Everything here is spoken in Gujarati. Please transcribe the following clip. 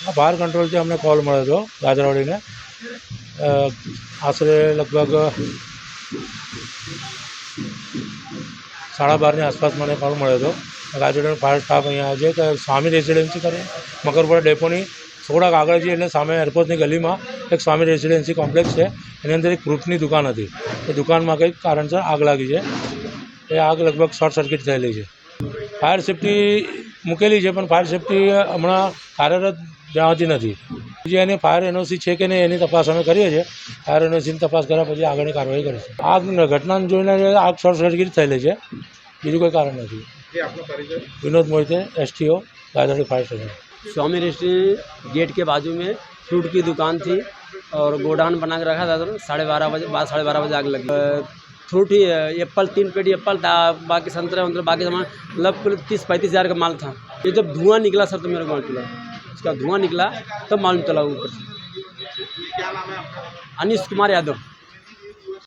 फायर कंट्रोल से हमने कॉल मळ्यो હતો ગાજરાવાડીને આશરે લગભગ 12:30ની આસપાસ મને કોલ મળ્યો હતો। ગાજરાવાડીનો ફાયર સ્ટાફ અહીંયા આવે છે કે સ્વામી રેસિડેન્સી કરીને મકરપુરા ડેપોની થોડાક આગળ જઈએ એટલે સામે એરપોર્ટની ગલીમાં એક સ્વામી રેસિડેન્સી કોમ્પ્લેક્સ છે, એની અંદર એક ફ્રૂટની દુકાન હતી। એ દુકાનમાં કંઈક કારણસર આગ લાગી છે। એ આગ લગભગ શોર્ટ સર્કિટ થયેલી છે। ફાયર સેફ્ટી મૂકેલી છે પણ ફાયર સેફ્ટી હમણાં કાર્યરત જણાતી નથી। બીજી એની ફાયર એનઓસી છે કે નહીં એની તપાસ અમે કરીએ છીએ। ફાયર એનઓસીની તપાસ કર્યા પછી આગળની કાર્યવાહી કરીશું। આગ ઘટનાને જોઈને આગ શોર્ટ સર્કિટ થયેલી છે, બીજું કોઈ કારણ નથી। Vinod Mohite STO Gajarwadi fire station. Swami restaurant gate के बाजू में फ्रूट की दुकान थी और गोडाउन बना के रखा था। तो 12:30 बजे 12:30 बजे आग लगी। फ्रूट ही एप्पल 3 पेटी एप्पल था, बाकी संतरे वंतरे बाकी सामान मतलब 30-35 हज़ार का माल था। ये जब धुआं निकला सर तो मेरे को मालूम चला, इसका धुआं निकला तब मालूम चला ऊपर से। अनीश कुमार यादव।